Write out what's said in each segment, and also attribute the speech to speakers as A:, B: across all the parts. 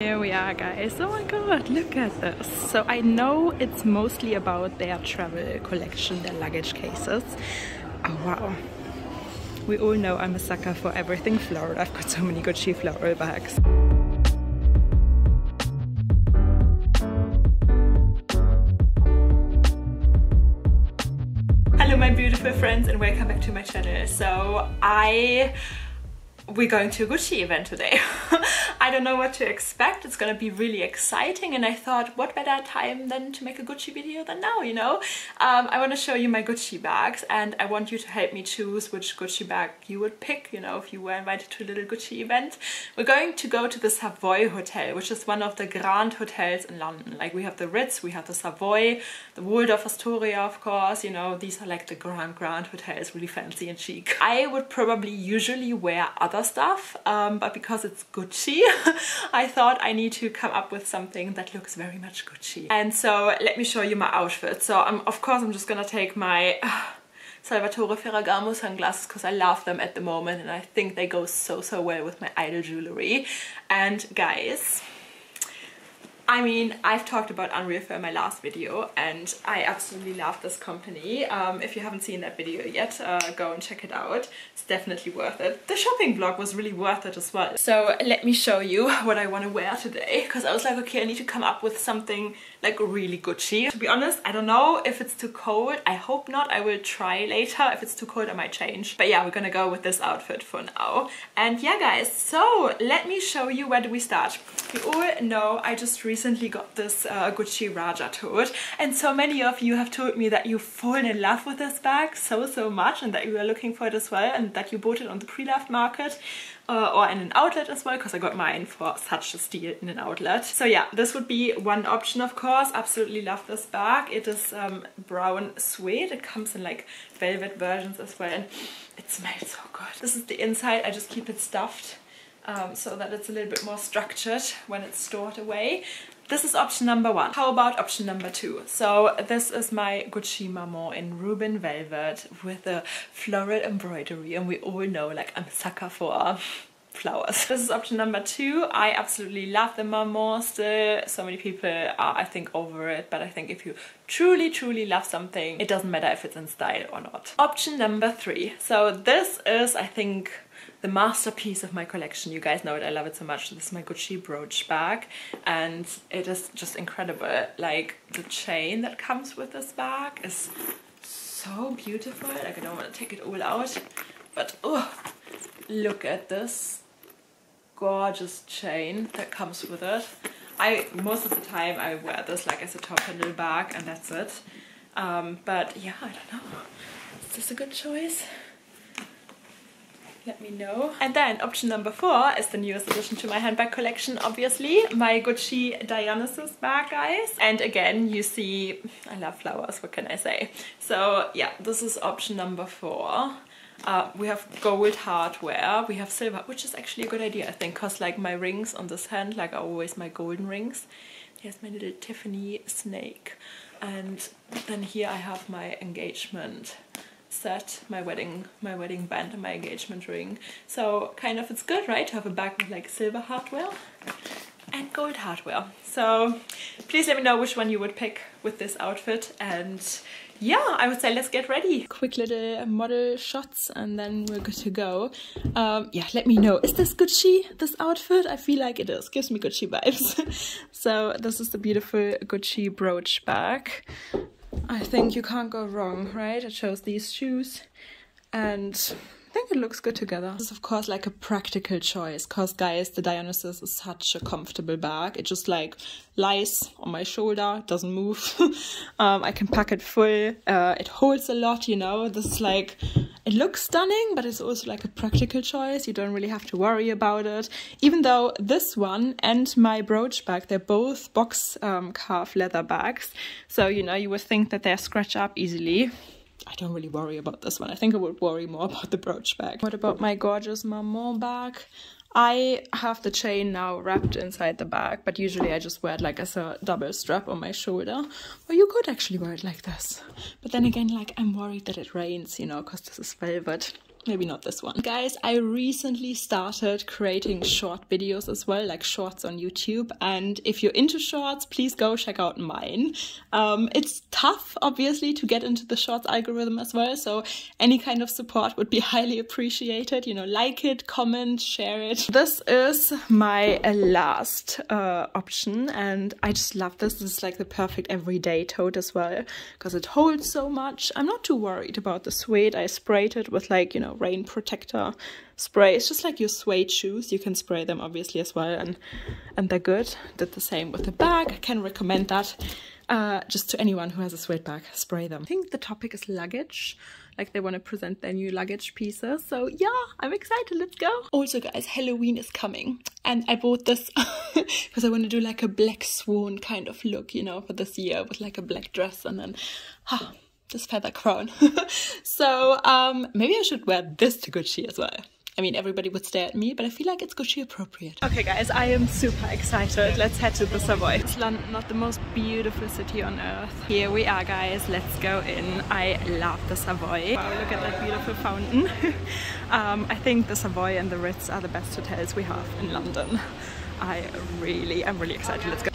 A: Here we are, guys. Oh my god, look at this. So I know it's mostly about their travel collection, their luggage cases. Oh wow. We all know I'm a sucker for everything floral. I've got so many Gucci floral bags. Hello my beautiful friends and welcome back to my channel. So we're going to a Gucci event today. I don't know what to expect. It's gonna be really exciting, and I thought what better time than to make a Gucci video than now, you know? I want to show you my Gucci bags, and I want you to help me choose which Gucci bag you would pick, you know, if you were invited to a little Gucci event. We're going to go to the Savoy Hotel, which is one of the grand hotels in London. Like, we have the Ritz, we have the Savoy, the Waldorf Astoria, of course, you know, these are like the grand hotels, really fancy and chic. I would probably usually wear other stuff, but because it's Gucci, I thought I need to come up with something that looks very much Gucci. And so let me show you my outfit. So of course I'm just gonna take my Salvatore Ferragamo sunglasses because I love them at the moment and I think they go so well with my idol jewelry. And guys, I mean, I've talked about Unreal in my last video and I absolutely love this company. If you haven't seen that video yet, go and check it out. It's definitely worth it. The shopping vlog was really worth it as well. So let me show you what I want to wear today, because I was like, okay, I need to come up with something like really Gucci. To be honest, I don't know if it's too cold. I hope not. I will try later. If it's too cold, I might change. But yeah, we're gonna go with this outfit for now. And yeah, guys, so let me show you, where do we start? You all know I just recently got this Gucci Raja tote, and so many of you have told me that you've fallen in love with this bag so much, and that you are looking for it as well, and that you bought it on the pre-loved market or in an outlet as well, because I got mine for such a steal in an outlet. So yeah, this would be one option, of course. Absolutely love this bag. It is brown suede. It comes in like velvet versions as well, and it smells so good. This is the inside. I just keep it stuffed so that it's a little bit more structured when it's stored away. This is option number one. How about option number two? So this is my Gucci Maman in Rubin Velvet with a floral embroidery, and we all know, like, I'm a sucker for flowers. This is option number two. I absolutely love the Maman still. So many people are, I think, over it, but I think if you truly love something, it doesn't matter if it's in style or not. Option number three. So this is, I think, the masterpiece of my collection. You guys know it, I love it so much. This is my Gucci brooch bag, and it is just incredible. Like, the chain that comes with this bag is so beautiful. Like, I don't want to take it all out, but oh, look at this gorgeous chain that comes with it. Most of the time I wear this like as a top handle bag and that's it. But yeah, I don't know. Is this a good choice? Let me know. And then option number four is the newest addition to my handbag collection, obviously. My Gucci Dionysus bag, guys. And again, you see, I love flowers, what can I say? So yeah, this is option number four. We have gold hardware, we have silver, which is actually a good idea, I think, because like my rings on this hand, like, are always my golden rings. Here's my little Tiffany snake. And then here I have my engagement set, my wedding band and my engagement ring. So kind of, it's good, right, to have a bag with like silver hardware and gold hardware. So please let me know which one you would pick with this outfit, and yeah, I would say let's get ready. Quick little model shots and then we're good to go. Yeah, let me know. Is this Gucci, this outfit? I feel like it is. Gives me Gucci vibes. So this is the beautiful Gucci brooch bag. I think you can't go wrong, right? I chose these shoes and I think it looks good together. This is of course like a practical choice, because guys, the Dionysus is such a comfortable bag. It just like lies on my shoulder, doesn't move. I can pack it full. It holds a lot, you know. This is like, it looks stunning, but it's also like a practical choice. You don't really have to worry about it. Even though this one and my brooch bag, they're both box carved leather bags. So, you know, you would think that they're scratch up easily. I don't really worry about this one. I think I would worry more about the brooch bag. What about my gorgeous Maman bag? I have the chain now wrapped inside the bag, but usually I just wear it like as a double strap on my shoulder. Or you could actually wear it like this. But then again, like, I'm worried that it rains, you know, because this is velvet. maybe not this one. Guys, I recently started creating short videos as well, like shorts on YouTube, and if you're into shorts, please go check out mine. It's tough, obviously, to get into the shorts algorithm as well, so any kind of support would be highly appreciated. You know, like it, comment, share it. This is my last option, and I just love this. This is like the perfect everyday tote as well, because it holds so much. I'm not too worried about the suede. I sprayed it with, like, you know, rain protector spray. It's just like your suede shoes. You can spray them obviously as well, and they're good. Did the same with the bag. I can recommend that just to anyone who has a suede bag. Spray them. I think the topic is luggage. Like, they want to present their new luggage pieces. So yeah, I'm excited. Let's go. Also, guys, Halloween is coming, and I bought this because I want to do like a black swan kind of look, you know, for this year, with like a black dress and then this feather crown. So maybe I should wear this to Gucci as well. I mean, everybody would stare at me, but I feel like it's Gucci appropriate. Okay, guys, I am super excited. Let's head to the Savoy. It's London, not the most beautiful city on earth. Here we are, guys. Let's go in. I love the Savoy. Wow, look at that beautiful fountain. I think the Savoy and the Ritz are the best hotels we have in London. I'm really excited. Let's go.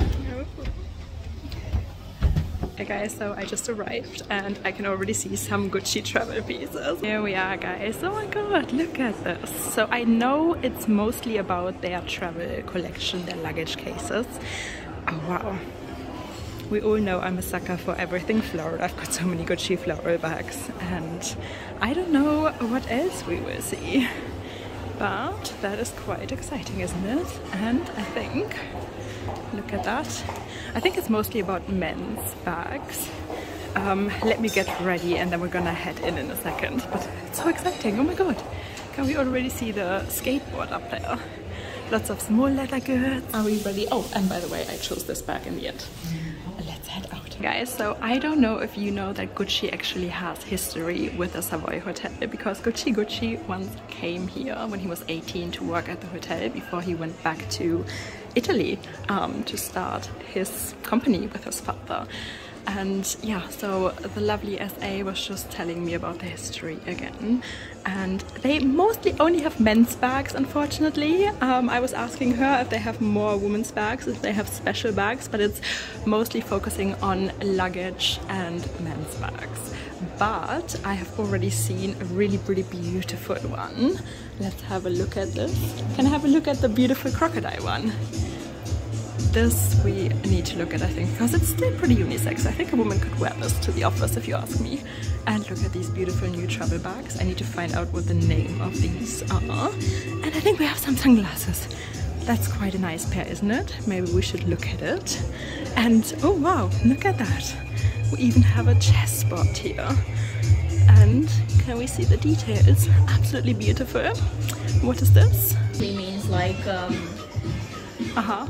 A: Okay, guys, so I just arrived and I can already see some Gucci travel pieces. Here we are, guys. Oh my god, look at this. So I know it's mostly about their travel collection, their luggage cases. Oh wow. We all know I'm a sucker for everything floral. I've got so many Gucci floral bags, and I don't know what else we will see. But that is quite exciting, isn't it? And I think, look at that. I think it's mostly about men's bags. Let me get ready and then we're gonna head in a second. But it's so exciting, oh my god. Can we already see the skateboard up there? Lots of small leather goods. Are we ready? Oh, and by the way, I chose this bag in the end. Let's head out. Guys, so I don't know if you know that Gucci actually has history with the Savoy Hotel, because Gucci once came here when he was 18 to work at the hotel before he went back to Italy to start his company with his father. And yeah, so the lovely SA was just telling me about the history again, and they mostly only have men's bags, unfortunately. I was asking her if they have more women's bags, if they have special bags, but it's mostly focusing on luggage and men's bags. But I have already seen a really beautiful one. Let's have a look at this. Can I have a look at the beautiful crocodile one? This we need to look at, I think, because it's still pretty unisex. I think a woman could wear this to the office, if you ask me. And look at these beautiful new travel bags. I need to find out what the name of these are. And I think we have some sunglasses. That's quite a nice pair, isn't it? Maybe we should look at it. And oh wow, look at that. We even have a chessboard here. And can we see the details? Absolutely beautiful. What is this?
B: It means like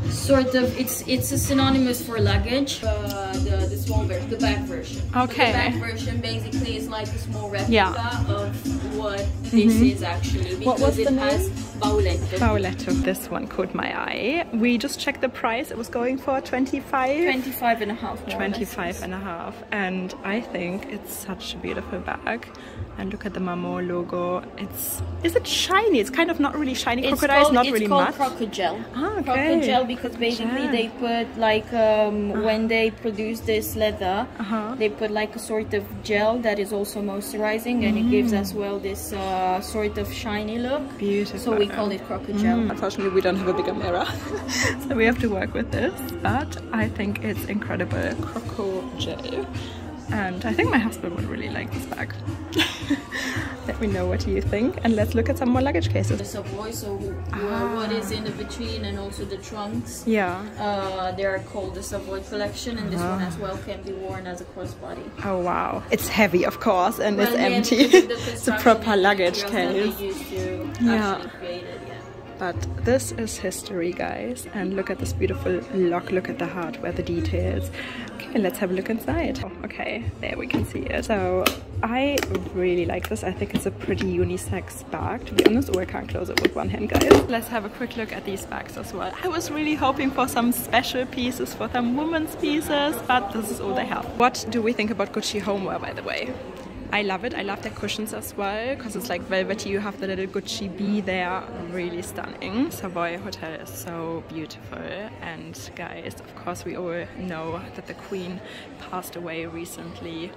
B: sort of, it's a synonymous for luggage. The small version, the back version.
A: Okay.
B: The back version basically is like a small replica of what this is actually, because it has bauletto.
A: Bauletto. This one caught my eye. We just checked the price. It was going for 25
B: and a half.
A: 25 and a half. And I think it's such a beautiful bag. And look at the Maman logo. Is it shiny? It's kind of not really shiny. Crocodile is not really matte.
B: It's called crocogel.
A: Ah, okay.
B: Crocogel, because basically they put like when they produce this leather, they put like a sort of gel that is also moisturizing, and it gives as well this sort of shiny look. Beautiful. So we call it crocogel.
A: Unfortunately, we don't have a bigger mirror, so we have to work with this. But I think it's incredible. Crocogel. And I think my husband would really like this bag. Let me know what you think, and let's look at some more luggage cases.
B: The Savoy, so what is in the vitrine and also the trunks.
A: Yeah.
B: They are called the Savoy collection, and this one as well can be worn as a crossbody.
A: Oh wow. It's heavy, of course, and it's empty. It's a proper luggage case.
B: Actually create it, yeah.
A: But this is history, guys, and look at this beautiful lock. Look at the hardware, the details. Okay, let's have a look inside. Oh, okay, there we can see it. So I really like this. I think it's a pretty unisex bag, to be honest. Oh, I can't close it with one hand, guys. Let's have a quick look at these bags as well. I was really hoping for some special pieces, for some women's pieces, but this is all they have. What do we think about Gucci homeware, by the way? I love it. I love the cushions as well because it's like velvety. You have the little Gucci bee there, really stunning. Savoy Hotel is so beautiful. And guys, of course we all know that the Queen passed away recently.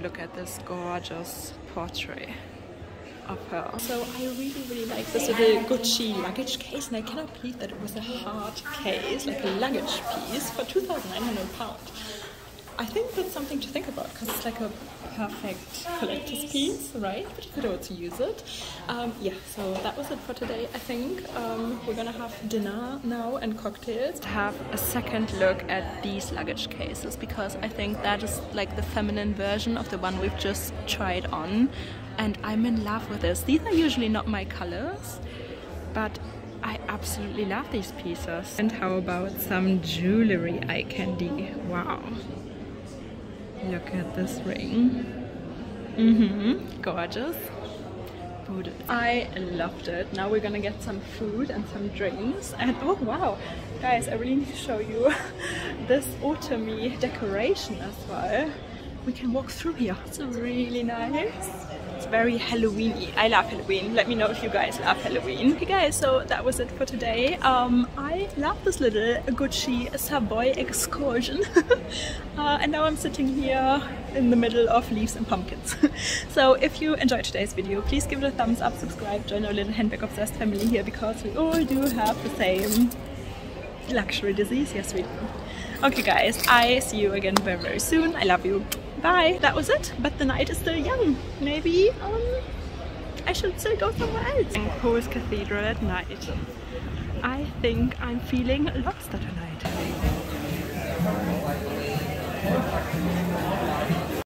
A: Look at this gorgeous portrait of her. So I really like this little Gucci luggage case, and I cannot believe that it was a hard case, like a luggage piece, for £2,900. I think that's something to think about because it's like a perfect collector's piece, right? But you could also use it. Yeah, so that was it for today, I think. We're gonna have dinner now and cocktails. Have a second look at these luggage cases because I think that is like the feminine version of the one we've just tried on. And I'm in love with this. These are usually not my colors, but I absolutely love these pieces. And how about some jewellery eye candy? Wow. Look at this ring. Gorgeous. I loved it. Now we're gonna get some food and some drinks. And oh wow, guys, I really need to show you this autumny decoration as well. We can walk through here. It's really nice. It's very Halloween-y. I love Halloween. Let me know if you guys love Halloween. Okay guys, so that was it for today. I love this little Gucci Savoy excursion. And now I'm sitting here in the middle of leaves and pumpkins. So if you enjoyed today's video, please give it a thumbs up, subscribe, join our little handbag obsessed family here because we all do have the same luxury disease. Yes, we do. Okay guys, I see you again very soon. I love you. Bye. That was it, but the night is still young. Maybe I should still go somewhere else. Paul's Cathedral at night. I think I'm feeling lobster tonight.